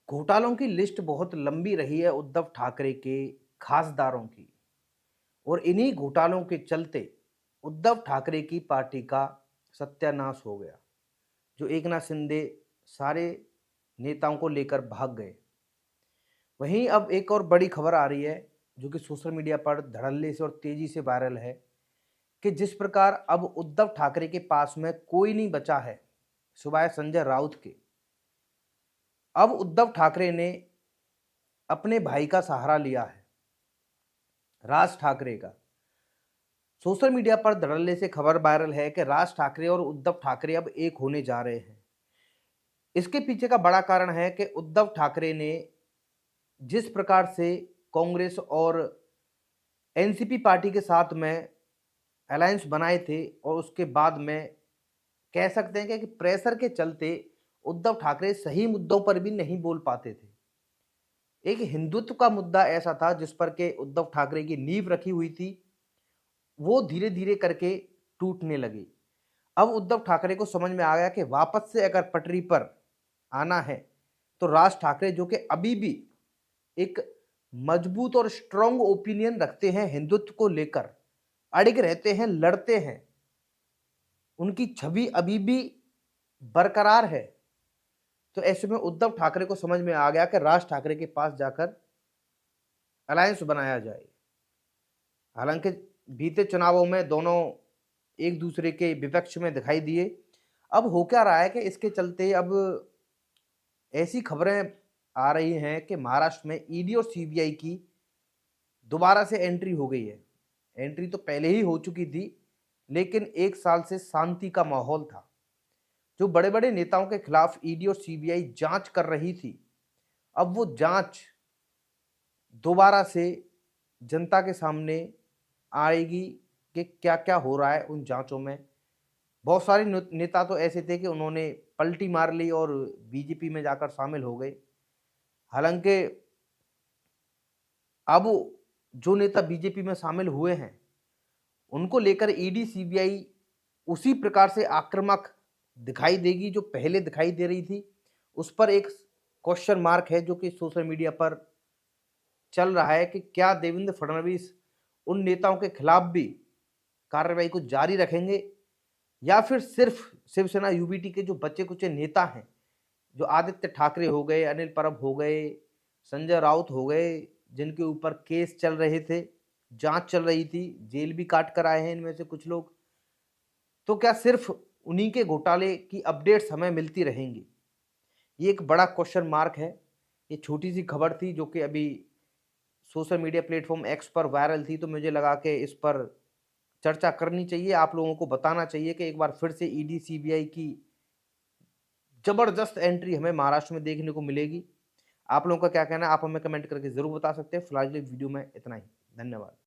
घोटालों की लिस्ट बहुत लंबी रही है उद्धव ठाकरे के खासदारों की। और इन्हीं घोटालों के चलते उद्धव ठाकरे की पार्टी का सत्यानाश हो गया। जो एकनाथ शिंदे सारे नेताओं को लेकर भाग गए। वहीं अब एक और बड़ी खबर आ रही है जो कि सोशल मीडिया पर धड़ल्ले से और तेजी से वायरल है कि जिस प्रकार अब उद्धव ठाकरे के पास में कोई नहीं बचा है सिवाय संजय राउत के। अब उद्धव ठाकरे ने अपने भाई का सहारा लिया है, राज ठाकरे का। सोशल मीडिया पर धड़ल्ले से खबर वायरल है कि राज ठाकरे और उद्धव ठाकरे अब एक होने जा रहे हैं। इसके पीछे का बड़ा कारण है कि उद्धव ठाकरे ने जिस प्रकार से कांग्रेस और एनसीपी पार्टी के साथ में अलायंस बनाए थे और उसके बाद में कह सकते हैं कि प्रेशर के चलते उद्धव ठाकरे सही मुद्दों पर भी नहीं बोल पाते थे। एक हिंदुत्व का मुद्दा ऐसा था जिस पर के उद्धव ठाकरे की नींव रखी हुई थी, वो धीरे धीरे करके टूटने लगी। अब उद्धव ठाकरे को समझ में आ गया कि वापस से अगर पटरी पर आना है तो राज ठाकरे जो कि अभी भी एक मजबूत और स्ट्रॉन्ग ओपिनियन रखते हैं हिंदुत्व को लेकर, अड़िग रहते हैं, लड़ते हैं, उनकी छवि अभी भी बरकरार है। तो ऐसे में उद्धव ठाकरे को समझ में आ गया कि राज ठाकरे के पास जाकर अलायंस बनाया जाए। हालांकि बीते चुनावों में दोनों एक दूसरे के विपक्ष में दिखाई दिए। अब हो क्या रहा है कि इसके चलते अब ऐसी खबरें आ रही हैं कि महाराष्ट्र में ईडी और सीबीआई की दोबारा से एंट्री हो गई है। एंट्री तो पहले ही हो चुकी थी, लेकिन एक साल से शांति का माहौल था। जो बड़े बड़े नेताओं के खिलाफ ईडी और सीबीआई जांच कर रही थी, अब वो जांच दोबारा से जनता के सामने आएगी कि क्या क्या हो रहा है उन जांचों में। बहुत सारे नेता तो ऐसे थे कि उन्होंने पलटी मार ली और बीजेपी में जाकर शामिल हो गए। हालांकि अब जो नेता बीजेपी में शामिल हुए हैं उनको लेकर ईडी सीबीआई उसी प्रकार से आक्रामक दिखाई देगी जो पहले दिखाई दे रही थी। उस पर एक क्वेश्चन मार्क है जो कि सोशल मीडिया पर चल रहा है कि क्या देवेंद्र फडणवीस उन नेताओं के खिलाफ भी कार्रवाई को जारी रखेंगे या फिर सिर्फ शिवसेना यूबीटी के जो बचे कुचे नेता हैं, जो आदित्य ठाकरे हो गए, अनिल परब हो गए, संजय राउत हो गए, जिनके ऊपर केस चल रहे थे, जांच चल रही थी, जेल भी काट कर आए हैं इनमें से कुछ लोग, तो क्या सिर्फ उन्हीं के घोटाले की अपडेट्स हमें मिलती रहेंगी? ये एक बड़ा क्वेश्चन मार्क है। ये छोटी सी खबर थी जो कि अभी सोशल मीडिया प्लेटफॉर्म एक्स पर वायरल थी, तो मुझे लगा कि इस पर चर्चा करनी चाहिए, आप लोगों को बताना चाहिए कि एक बार फिर से ईडी सीबीआई की जबरदस्त एंट्री हमें महाराष्ट्र में देखने को मिलेगी। आप लोगों का क्या कहना है, आप हमें कमेंट करके जरूर बता सकते हैं। फिलहाल वीडियो में इतना ही। धन्यवाद।